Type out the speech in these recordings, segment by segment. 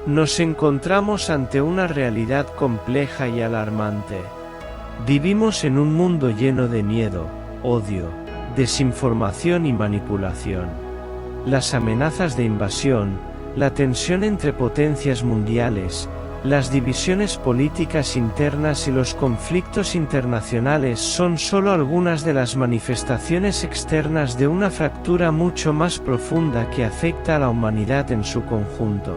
Nos encontramos ante una realidad compleja y alarmante. Vivimos en un mundo lleno de miedo, odio, desinformación y manipulación. Las amenazas de invasión, la tensión entre potencias mundiales, las divisiones políticas internas y los conflictos internacionales son solo algunas de las manifestaciones externas de una fractura mucho más profunda que afecta a la humanidad en su conjunto.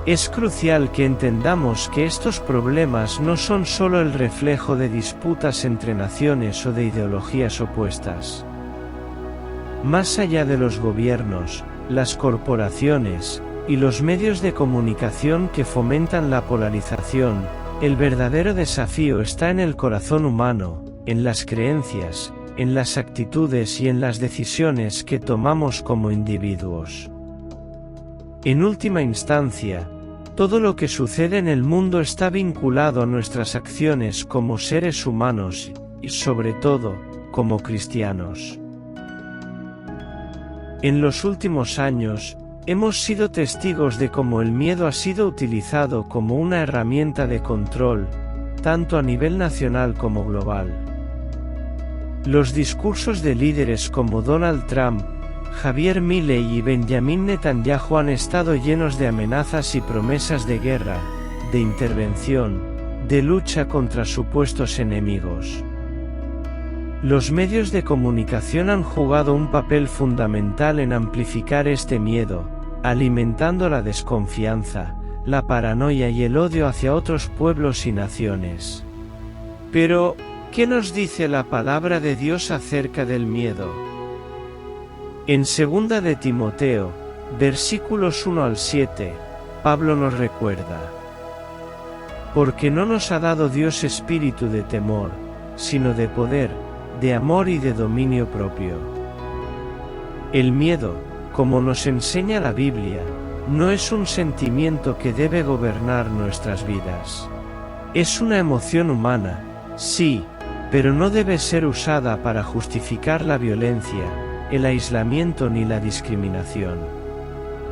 Es crucial que entendamos que estos problemas no son solo el reflejo de disputas entre naciones o de ideologías opuestas. Más allá de los gobiernos, las corporaciones, y los medios de comunicación que fomentan la polarización, el verdadero desafío está en el corazón humano, en las creencias, en las actitudes y en las decisiones que tomamos como individuos. En última instancia, todo lo que sucede en el mundo está vinculado a nuestras acciones como seres humanos, y sobre todo, como cristianos. En los últimos años, hemos sido testigos de cómo el miedo ha sido utilizado como una herramienta de control, tanto a nivel nacional como global. Los discursos de líderes como Donald Trump, Javier Milei y Benjamin Netanyahu han estado llenos de amenazas y promesas de guerra, de intervención, de lucha contra supuestos enemigos. Los medios de comunicación han jugado un papel fundamental en amplificar este miedo, alimentando la desconfianza, la paranoia y el odio hacia otros pueblos y naciones. Pero, ¿qué nos dice la palabra de Dios acerca del miedo? En 2 de Timoteo, versículos 1 al 7, Pablo nos recuerda: porque no nos ha dado Dios espíritu de temor, sino de poder, de amor y de dominio propio. El miedo, como nos enseña la Biblia, no es un sentimiento que debe gobernar nuestras vidas. Es una emoción humana, sí, pero no debe ser usada para justificar la violencia, el aislamiento ni la discriminación.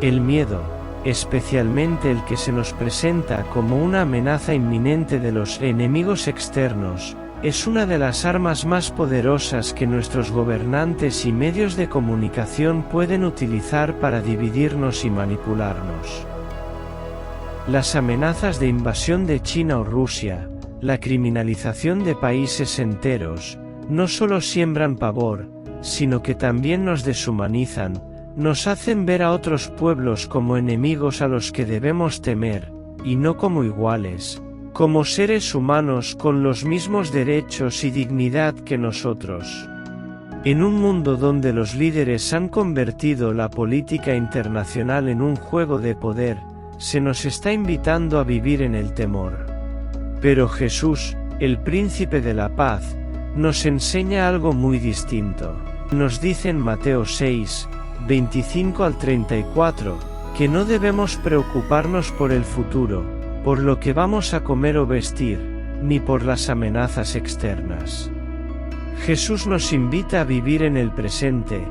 El miedo, especialmente el que se nos presenta como una amenaza inminente de los enemigos externos, es una de las armas más poderosas que nuestros gobernantes y medios de comunicación pueden utilizar para dividirnos y manipularnos. Las amenazas de invasión de China o Rusia, la criminalización de países enteros, no solo siembran pavor, sino que también nos deshumanizan, nos hacen ver a otros pueblos como enemigos a los que debemos temer, y no como iguales, como seres humanos con los mismos derechos y dignidad que nosotros. En un mundo donde los líderes han convertido la política internacional en un juego de poder, se nos está invitando a vivir en el temor. Pero Jesús, el príncipe de la paz, nos enseña algo muy distinto. Nos dice en Mateo 6, 25 al 34, que no debemos preocuparnos por el futuro, por lo que vamos a comer o vestir, ni por las amenazas externas. Jesús nos invita a vivir en el presente,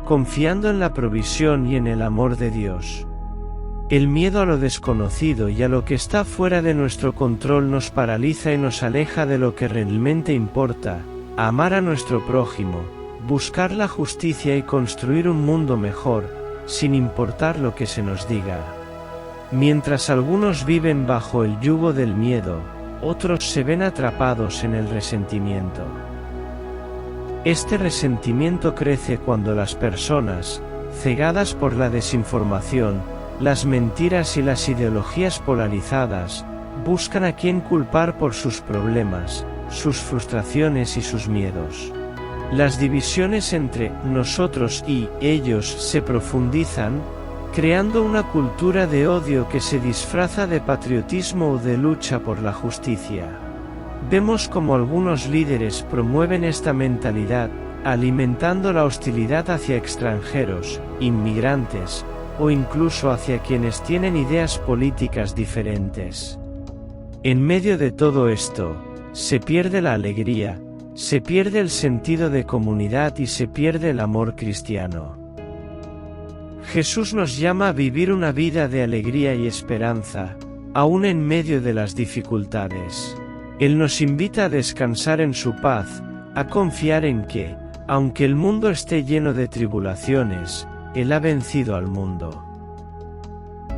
confiando en la provisión y en el amor de Dios. El miedo a lo desconocido y a lo que está fuera de nuestro control nos paraliza y nos aleja de lo que realmente importa: amar a nuestro prójimo, buscar la justicia y construir un mundo mejor, sin importar lo que se nos diga. Mientras algunos viven bajo el yugo del miedo, otros se ven atrapados en el resentimiento. Este resentimiento crece cuando las personas, cegadas por la desinformación, las mentiras y las ideologías polarizadas, buscan a quien culpar por sus problemas, sus frustraciones y sus miedos. Las divisiones entre nosotros y ellos se profundizan, creando una cultura de odio que se disfraza de patriotismo o de lucha por la justicia. Vemos cómo algunos líderes promueven esta mentalidad, alimentando la hostilidad hacia extranjeros, inmigrantes, o incluso hacia quienes tienen ideas políticas diferentes. En medio de todo esto, se pierde la alegría, se pierde el sentido de comunidad y se pierde el amor cristiano. Jesús nos llama a vivir una vida de alegría y esperanza, aún en medio de las dificultades. Él nos invita a descansar en su paz, a confiar en que, aunque el mundo esté lleno de tribulaciones, Él ha vencido al mundo.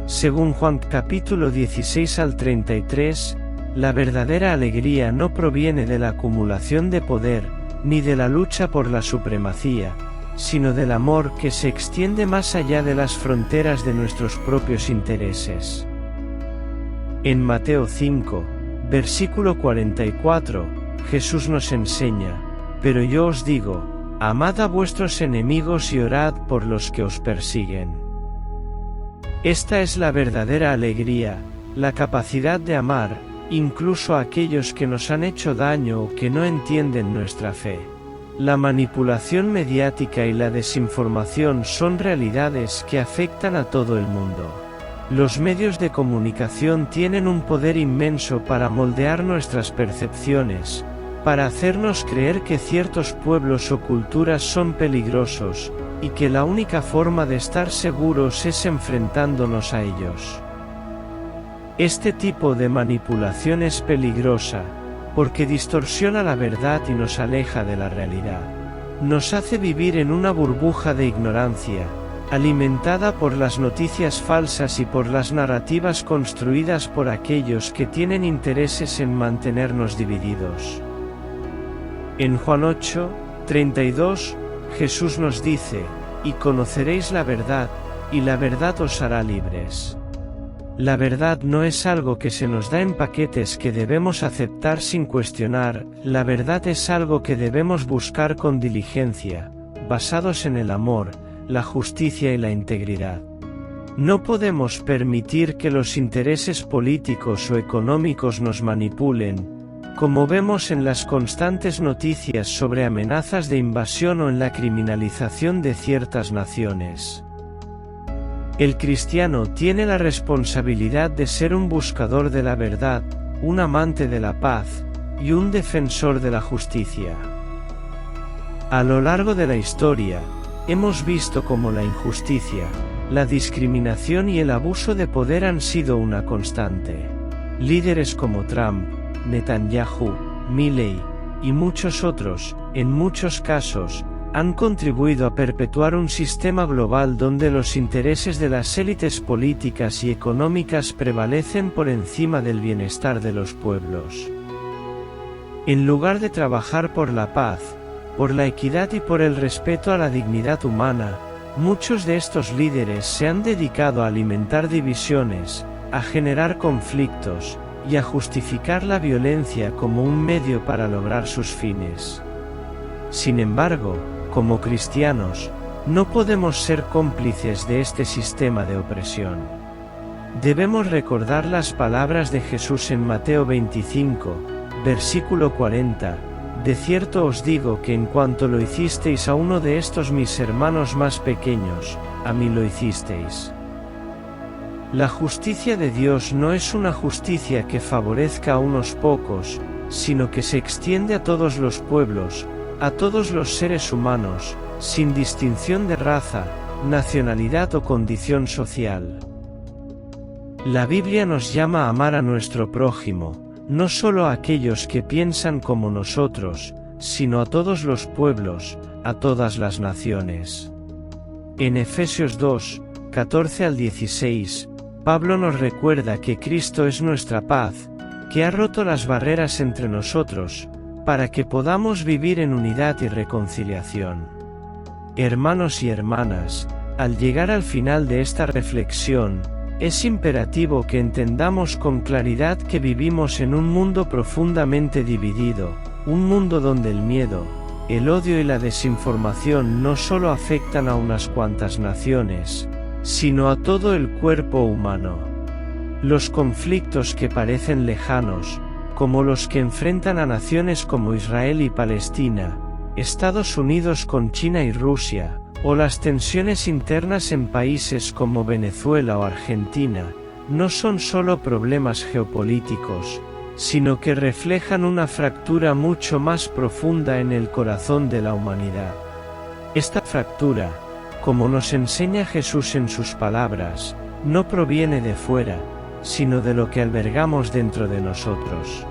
Según Juan capítulo 16 al 33, la verdadera alegría no proviene de la acumulación de poder, ni de la lucha por la supremacía, sino del amor que se extiende más allá de las fronteras de nuestros propios intereses. En Mateo 5, versículo 44, Jesús nos enseña: pero yo os digo, amad a vuestros enemigos y orad por los que os persiguen. Esta es la verdadera alegría, la capacidad de amar, incluso a aquellos que nos han hecho daño o que no entienden nuestra fe. La manipulación mediática y la desinformación son realidades que afectan a todo el mundo. Los medios de comunicación tienen un poder inmenso para moldear nuestras percepciones, para hacernos creer que ciertos pueblos o culturas son peligrosos, y que la única forma de estar seguros es enfrentándonos a ellos. Este tipo de manipulación es peligrosa, porque distorsiona la verdad y nos aleja de la realidad. Nos hace vivir en una burbuja de ignorancia, alimentada por las noticias falsas y por las narrativas construidas por aquellos que tienen intereses en mantenernos divididos. En Juan 8, 32, Jesús nos dice: y conoceréis la verdad, y la verdad os hará libres. La verdad no es algo que se nos da en paquetes que debemos aceptar sin cuestionar, la verdad es algo que debemos buscar con diligencia, basados en el amor, la justicia y la integridad. No podemos permitir que los intereses políticos o económicos nos manipulen, como vemos en las constantes noticias sobre amenazas de invasión o en la criminalización de ciertas naciones. El cristiano tiene la responsabilidad de ser un buscador de la verdad, un amante de la paz, y un defensor de la justicia. A lo largo de la historia, hemos visto cómo la injusticia, la discriminación y el abuso de poder han sido una constante. Líderes como Trump, Netanyahu, Milley, y muchos otros, en muchos casos, han contribuido a perpetuar un sistema global donde los intereses de las élites políticas y económicas prevalecen por encima del bienestar de los pueblos. En lugar de trabajar por la paz, por la equidad y por el respeto a la dignidad humana, muchos de estos líderes se han dedicado a alimentar divisiones, a generar conflictos, y a justificar la violencia como un medio para lograr sus fines. Sin embargo, como cristianos, no podemos ser cómplices de este sistema de opresión. Debemos recordar las palabras de Jesús en Mateo 25, versículo 40, de cierto os digo que en cuanto lo hicisteis a uno de estos mis hermanos más pequeños, a mí lo hicisteis. La justicia de Dios no es una justicia que favorezca a unos pocos, sino que se extiende a todos los pueblos, a todos los seres humanos, sin distinción de raza, nacionalidad o condición social. La Biblia nos llama a amar a nuestro prójimo, no solo a aquellos que piensan como nosotros, sino a todos los pueblos, a todas las naciones. En Efesios 2, 14 al 16, Pablo nos recuerda que Cristo es nuestra paz, que ha roto las barreras entre nosotros, para que podamos vivir en unidad y reconciliación. Hermanos y hermanas, al llegar al final de esta reflexión, es imperativo que entendamos con claridad que vivimos en un mundo profundamente dividido, un mundo donde el miedo, el odio y la desinformación no solo afectan a unas cuantas naciones, sino a todo el cuerpo humano. Los conflictos que parecen lejanos, como los que enfrentan a naciones como Israel y Palestina, Estados Unidos con China y Rusia, o las tensiones internas en países como Venezuela o Argentina, no son solo problemas geopolíticos, sino que reflejan una fractura mucho más profunda en el corazón de la humanidad. Esta fractura, como nos enseña Jesús en sus palabras, no proviene de fuera, sino de lo que albergamos dentro de nosotros.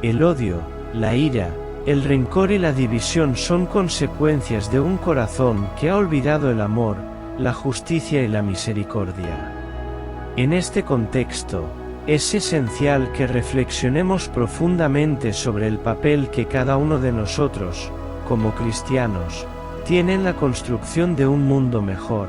El odio, la ira, el rencor y la división son consecuencias de un corazón que ha olvidado el amor, la justicia y la misericordia. En este contexto, es esencial que reflexionemos profundamente sobre el papel que cada uno de nosotros, como cristianos, tiene en la construcción de un mundo mejor.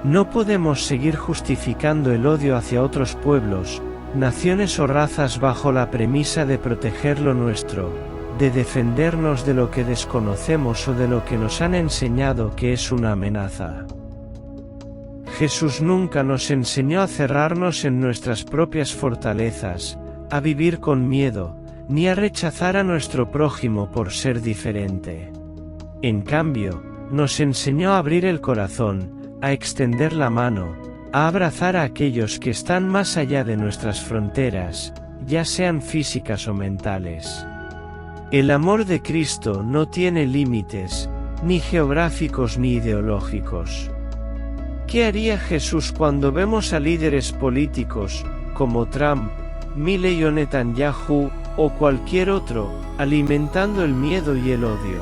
No podemos seguir justificando el odio hacia otros pueblos, naciones o razas bajo la premisa de proteger lo nuestro, de defendernos de lo que desconocemos o de lo que nos han enseñado que es una amenaza. Jesús nunca nos enseñó a cerrarnos en nuestras propias fortalezas, a vivir con miedo, ni a rechazar a nuestro prójimo por ser diferente. En cambio, nos enseñó a abrir el corazón, a extender la mano, a abrazar a aquellos que están más allá de nuestras fronteras, ya sean físicas o mentales. El amor de Cristo no tiene límites, ni geográficos ni ideológicos. ¿Qué haría Jesús cuando vemos a líderes políticos, como Trump, Milley o Netanyahu, o cualquier otro, alimentando el miedo y el odio?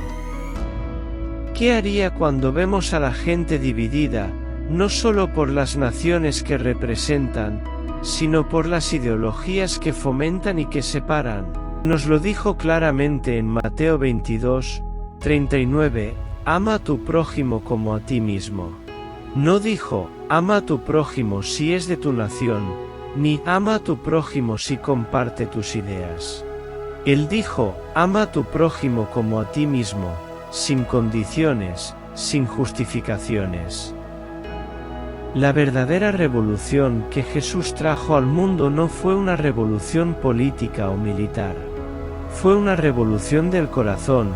¿Qué haría cuando vemos a la gente dividida, no solo por las naciones que representan, sino por las ideologías que fomentan y que separan? Nos lo dijo claramente en Mateo 22, 39, ama a tu prójimo como a ti mismo. No dijo, ama a tu prójimo si es de tu nación, ni ama a tu prójimo si comparte tus ideas. Él dijo, ama a tu prójimo como a ti mismo, sin condiciones, sin justificaciones. La verdadera revolución que Jesús trajo al mundo no fue una revolución política o militar. Fue una revolución del corazón,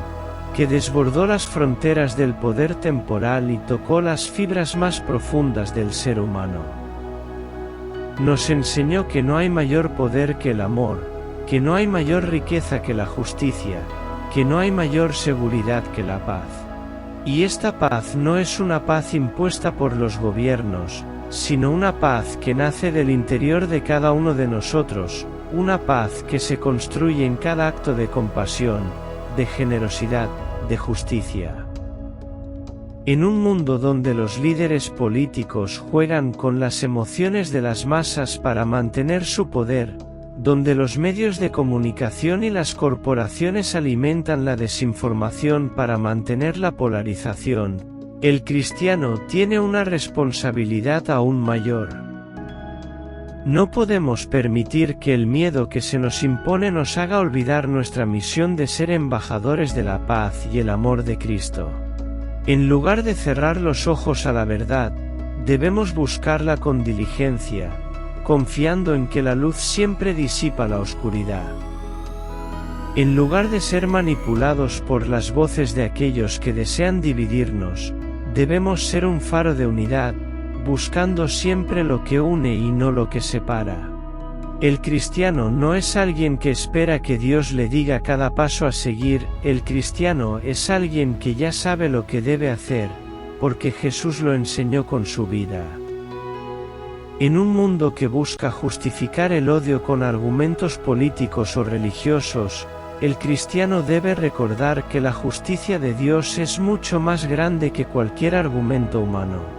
que desbordó las fronteras del poder temporal y tocó las fibras más profundas del ser humano. Nos enseñó que no hay mayor poder que el amor, que no hay mayor riqueza que la justicia, que no hay mayor seguridad que la paz. Y esta paz no es una paz impuesta por los gobiernos, sino una paz que nace del interior de cada uno de nosotros, una paz que se construye en cada acto de compasión, de generosidad, de justicia. En un mundo donde los líderes políticos juegan con las emociones de las masas para mantener su poder, donde los medios de comunicación y las corporaciones alimentan la desinformación para mantener la polarización, el cristiano tiene una responsabilidad aún mayor. No podemos permitir que el miedo que se nos impone nos haga olvidar nuestra misión de ser embajadores de la paz y el amor de Cristo. En lugar de cerrar los ojos a la verdad, debemos buscarla con diligencia, confiando en que la luz siempre disipa la oscuridad. En lugar de ser manipulados por las voces de aquellos que desean dividirnos, debemos ser un faro de unidad, buscando siempre lo que une y no lo que separa. El cristiano no es alguien que espera que Dios le diga cada paso a seguir, el cristiano es alguien que ya sabe lo que debe hacer, porque Jesús lo enseñó con su vida. En un mundo que busca justificar el odio con argumentos políticos o religiosos, el cristiano debe recordar que la justicia de Dios es mucho más grande que cualquier argumento humano.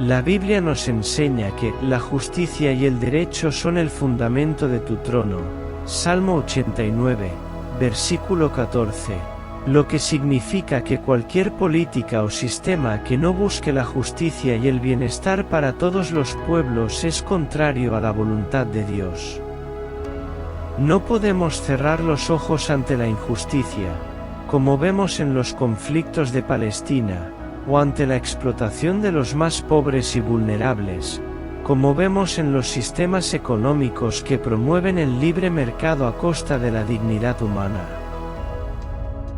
La Biblia nos enseña que la justicia y el derecho son el fundamento de tu trono. Salmo 89, versículo 14. Lo que significa que cualquier política o sistema que no busque la justicia y el bienestar para todos los pueblos es contrario a la voluntad de Dios. No podemos cerrar los ojos ante la injusticia, como vemos en los conflictos de Palestina, o ante la explotación de los más pobres y vulnerables, como vemos en los sistemas económicos que promueven el libre mercado a costa de la dignidad humana.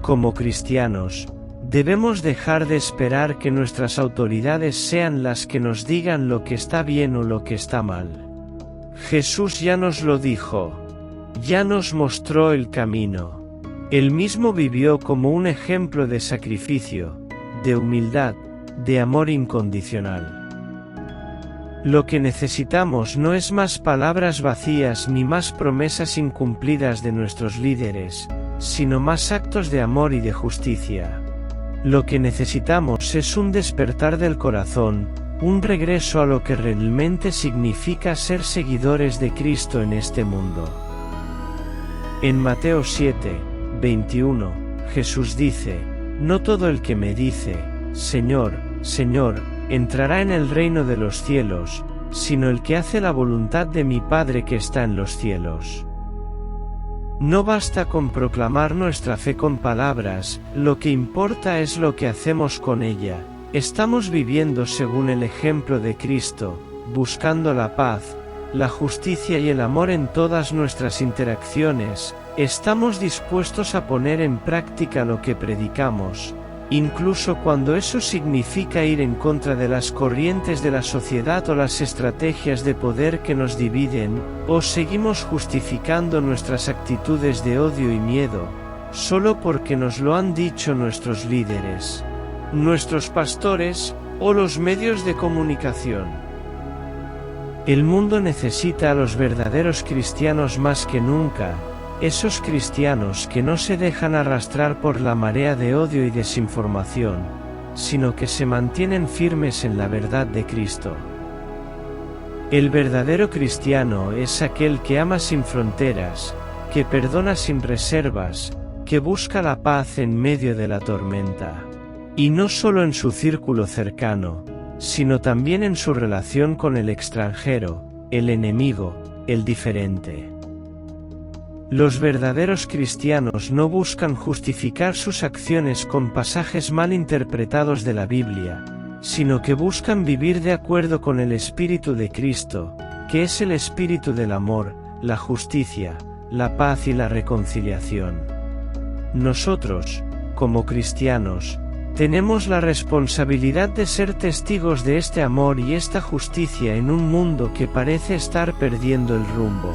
Como cristianos, debemos dejar de esperar que nuestras autoridades sean las que nos digan lo que está bien o lo que está mal. Jesús ya nos lo dijo. Ya nos mostró el camino. Él mismo vivió como un ejemplo de sacrificio, de humildad, de amor incondicional. Lo que necesitamos no es más palabras vacías ni más promesas incumplidas de nuestros líderes, sino más actos de amor y de justicia. Lo que necesitamos es un despertar del corazón, un regreso a lo que realmente significa ser seguidores de Cristo en este mundo. En Mateo 7:21, Jesús dice: No todo el que me dice, Señor, Señor, entrará en el reino de los cielos, sino el que hace la voluntad de mi Padre que está en los cielos. No basta con proclamar nuestra fe con palabras, lo que importa es lo que hacemos con ella. Estamos viviendo según el ejemplo de Cristo, buscando la paz, la justicia y el amor en todas nuestras interacciones. Estamos dispuestos a poner en práctica lo que predicamos, incluso cuando eso significa ir en contra de las corrientes de la sociedad o las estrategias de poder que nos dividen, o seguimos justificando nuestras actitudes de odio y miedo, solo porque nos lo han dicho nuestros líderes, nuestros pastores, o los medios de comunicación. El mundo necesita a los verdaderos cristianos más que nunca, esos cristianos que no se dejan arrastrar por la marea de odio y desinformación, sino que se mantienen firmes en la verdad de Cristo. El verdadero cristiano es aquel que ama sin fronteras, que perdona sin reservas, que busca la paz en medio de la tormenta. Y no solo en su círculo cercano, sino también en su relación con el extranjero, el enemigo, el diferente. Los verdaderos cristianos no buscan justificar sus acciones con pasajes mal interpretados de la Biblia, sino que buscan vivir de acuerdo con el Espíritu de Cristo, que es el Espíritu del amor, la justicia, la paz y la reconciliación. Nosotros, como cristianos, tenemos la responsabilidad de ser testigos de este amor y esta justicia en un mundo que parece estar perdiendo el rumbo.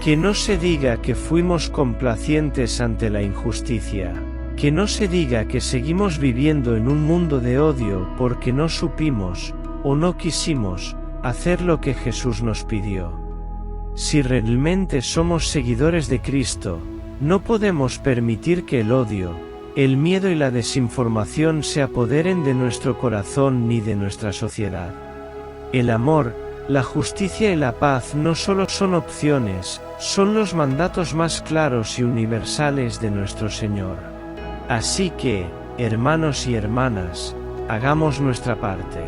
Que no se diga que fuimos complacientes ante la injusticia. Que no se diga que seguimos viviendo en un mundo de odio porque no supimos, o no quisimos, hacer lo que Jesús nos pidió. Si realmente somos seguidores de Cristo, no podemos permitir que el odio, el miedo y la desinformación se apoderen de nuestro corazón ni de nuestra sociedad. El amor, la justicia y la paz no solo son opciones, son los mandatos más claros y universales de nuestro Señor. Así que, hermanos y hermanas, hagamos nuestra parte.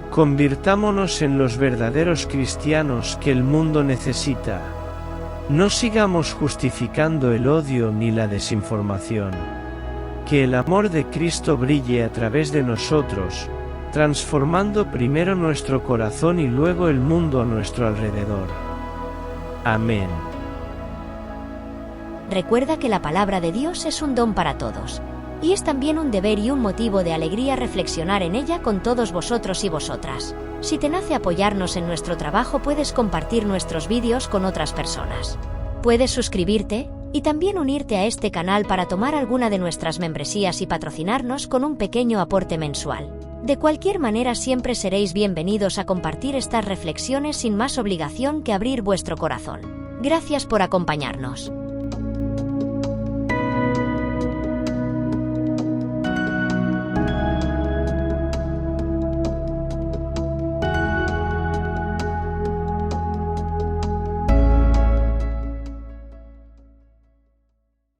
Convirtámonos en los verdaderos cristianos que el mundo necesita. No sigamos justificando el odio ni la desinformación. Que el amor de Cristo brille a través de nosotros, transformando primero nuestro corazón y luego el mundo a nuestro alrededor. Amén. Recuerda que la palabra de Dios es un don para todos, y es también un deber y un motivo de alegría reflexionar en ella con todos vosotros y vosotras. Si te nace apoyarnos en nuestro trabajo, puedes compartir nuestros vídeos con otras personas. Puedes suscribirte, y también unirte a este canal para tomar alguna de nuestras membresías y patrocinarnos con un pequeño aporte mensual. De cualquier manera, siempre seréis bienvenidos a compartir estas reflexiones sin más obligación que abrir vuestro corazón. Gracias por acompañarnos.